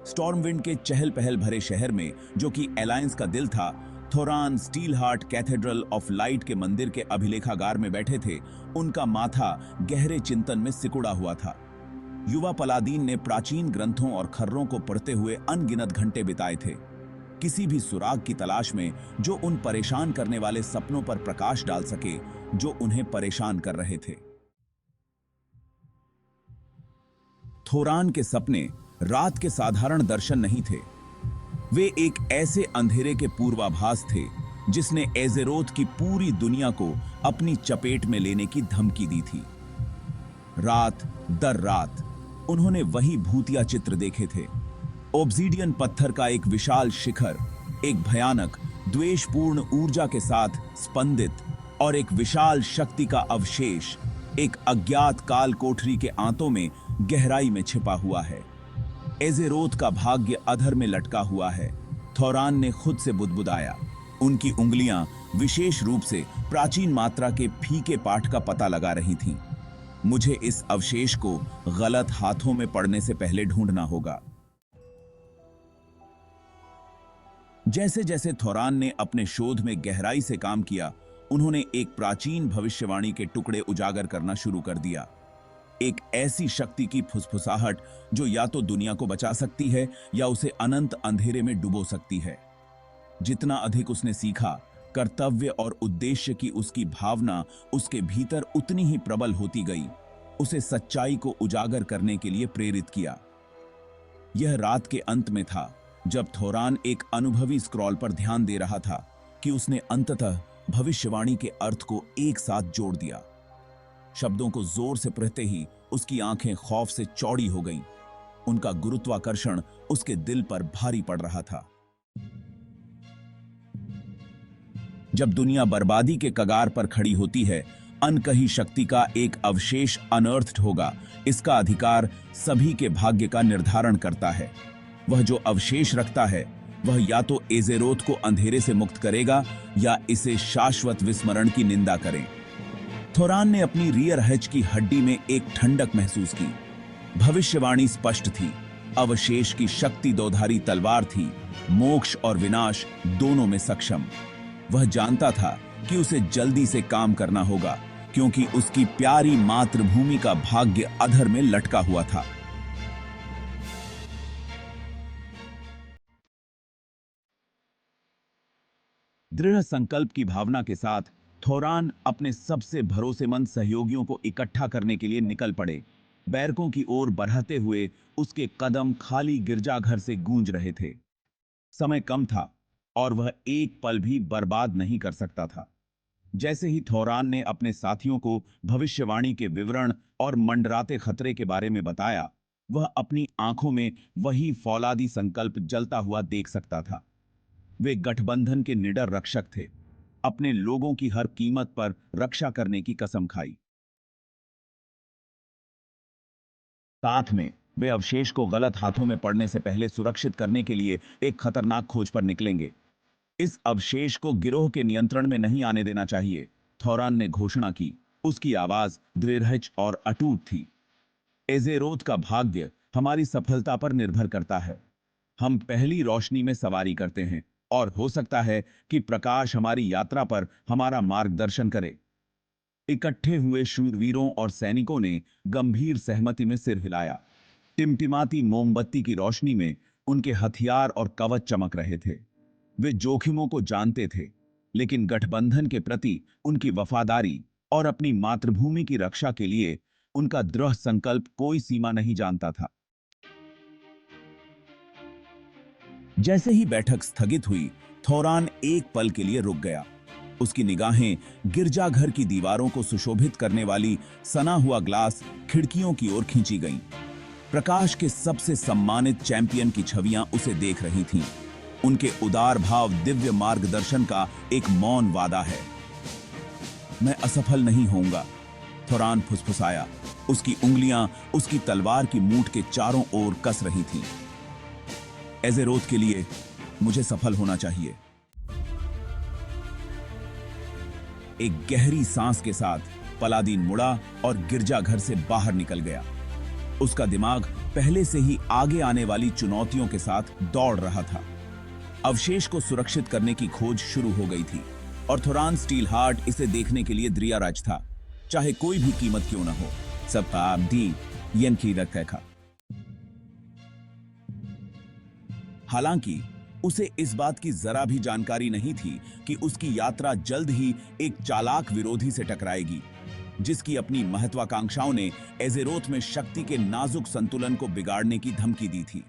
स्टॉर्मविंड के चहल पहल भरे शहर में, जो कि अलायंस का दिल था, थोरान स्टीलहार्ट कैथेड्रल ऑफ लाइट के मंदिर के अभिलेखागार में बैठे थे। उनका माथा गहरे चिंतन में सिकुड़ा हुआ था। युवा पलादीन ने प्राचीन ग्रंथों और खर्रों को पढ़ते हुए अनगिनत घंटे बिताए थे, किसी भी सुराग की तलाश में जो उन परेशान करने वाले सपनों पर प्रकाश डाल सके जो उन्हें परेशान कर रहे थे। थोरान के सपने रात के साधारण दर्शन नहीं थे। वे एक ऐसे अंधेरे के पूर्वाभास थे जिसने एज़ेरोथ की पूरी दुनिया को अपनी चपेट में लेने की धमकी दी थी। रात दर रात उन्होंने वही भूतिया चित्र देखे थे। ऑब्सीडियन पत्थर का एक विशाल शिखर, एक भयानक द्वेषपूर्ण ऊर्जा के साथ स्पंदित, और एक विशाल शक्ति का अवशेष एक अज्ञात काल कोठरी के आंतों में गहराई में छिपा हुआ है। एज़ेरोथ का भाग्य अधर में लटका हुआ है, थोरान ने खुद से बुदबुदाया। उनकी उंगलियां विशेष रूप से प्राचीन मात्रा के फीके पाठ का पता लगा रही थीं। मुझे इस अवशेष को गलत हाथों में पड़ने से पहले ढूंढना होगा। जैसे जैसे थोरान ने अपने शोध में गहराई से काम किया, उन्होंने एक प्राचीन भविष्यवाणी के टुकड़े उजागर करना शुरू कर दिया। एक ऐसी शक्ति की फुसफुसाहट जो या तो दुनिया को बचा सकती है या उसे अनंत अंधेरे में डुबो सकती है। जितना अधिक उसने सीखा, कर्तव्य और उद्देश्य की उसकी भावना उसके भीतर उतनी ही प्रबल होती गई, उसे सच्चाई को उजागर करने के लिए प्रेरित किया। यह रात के अंत में था, जब थोरान एक अनुभवी स्क्रॉल पर ध्यान दे रहा था कि उसने अंततः भविष्यवाणी के अर्थ को एक साथ जोड़ दिया। शब्दों को जोर से पढ़ते ही उसकी आंखें खौफ से चौड़ी हो गईं। उनका गुरुत्वाकर्षण उसके दिल पर भारी पड़ रहा था। जब दुनिया बर्बादी के कगार पर खड़ी होती है, अनकही शक्ति का एक अवशेष अनर्थड होगा। इसका अधिकार सभी के भाग्य का निर्धारण करता है। वह जो अवशेष रखता है, वह या तो एज़ेरोथ को अंधेरे से मुक्त करेगा या इसे शाश्वत विस्मरण की निंदा करे। थोरान ने अपनी रियर हेड की हड्डी में एक ठंडक महसूस की। भविष्यवाणी स्पष्ट थी। अवशेष की शक्ति दोधारी तलवार थी, मोक्ष और विनाश दोनों में सक्षम। वह जानता था कि उसे जल्दी से काम करना होगा, क्योंकि उसकी प्यारी मातृभूमि का भाग्य अधर में लटका हुआ था। दृढ़ संकल्प की भावना के साथ थोरान अपने सबसे भरोसेमंद सहयोगियों को इकट्ठा करने के लिए निकल पड़े। बैरकों की ओर बढ़ते हुए उसके कदम खाली गिरजाघर से गूंज रहे थे। समय कम था और वह एक पल भी बर्बाद नहीं कर सकता था। जैसे ही थोरान ने अपने साथियों को भविष्यवाणी के विवरण और मंडराते खतरे के बारे में बताया, वह अपनी आंखों में वही फौलादी संकल्प जलता हुआ देख सकता था। वे गठबंधन के निडर रक्षक थे, अपने लोगों की हर कीमत पर रक्षा करने की कसम खाई। साथ में वे अवशेष को गलत हाथों में पड़ने से पहले सुरक्षित करने के लिए एक खतरनाक खोज पर निकलेंगे। इस अवशेष को गिरोह के नियंत्रण में नहीं आने देना चाहिए, थोरान ने घोषणा की। उसकी आवाज दृढ़ और अटूट थी। एज़ेरोथ का भाग्य हमारी सफलता पर निर्भर करता है। हम पहली रोशनी में सवारी करते हैं और हो सकता है कि प्रकाश हमारी यात्रा पर हमारा मार्गदर्शन करे। इकट्ठे हुए शूरवीरों और सैनिकों ने गंभीर सहमति में सिर हिलाया। टिमटिमाती मोमबत्ती की रोशनी में उनके हथियार और कवच चमक रहे थे। वे जोखिमों को जानते थे, लेकिन गठबंधन के प्रति उनकी वफादारी और अपनी मातृभूमि की रक्षा के लिए उनका दृढ़ संकल्प कोई सीमा नहीं जानता था। जैसे ही बैठक स्थगित हुई, थोरान एक पल के लिए रुक गया। उसकी निगाहें गिरजाघर की दीवारों को सुशोभित करने वाली सना हुआ ग्लास खिड़कियों की ओर खींची गईं। प्रकाश के सबसे सम्मानित चैंपियन की छवियां उसे देख रही थीं। उनके उदार भाव दिव्य मार्गदर्शन का एक मौन वादा है। मैं असफल नहीं होऊंगा, थोरान फुसफुसाया। उसकी उंगलियां उसकी तलवार की मूठ के चारों ओर कस रही थीं। एज़ेरोथ के लिए मुझे सफल होना चाहिए। एक गहरी सांस के साथ पलादीन मुड़ा और गिरजाघर से बाहर निकल गया। उसका दिमाग पहले से ही आगे आने वाली चुनौतियों के साथ दौड़ रहा था। अवशेष को सुरक्षित करने की खोज शुरू हो गई थी और थोरान स्टीलहार्ट इसे देखने के लिए द्रियाराज था, चाहे कोई भी कीमत क्यों न हो। सबका दी यन की रखा। हालांकि उसे इस बात की जरा भी जानकारी नहीं थी कि उसकी यात्रा जल्द ही एक चालाक विरोधी से टकराएगी, जिसकी अपनी महत्वाकांक्षाओं ने एज़ेरोथ में शक्ति के नाजुक संतुलन को बिगाड़ने की धमकी दी थी।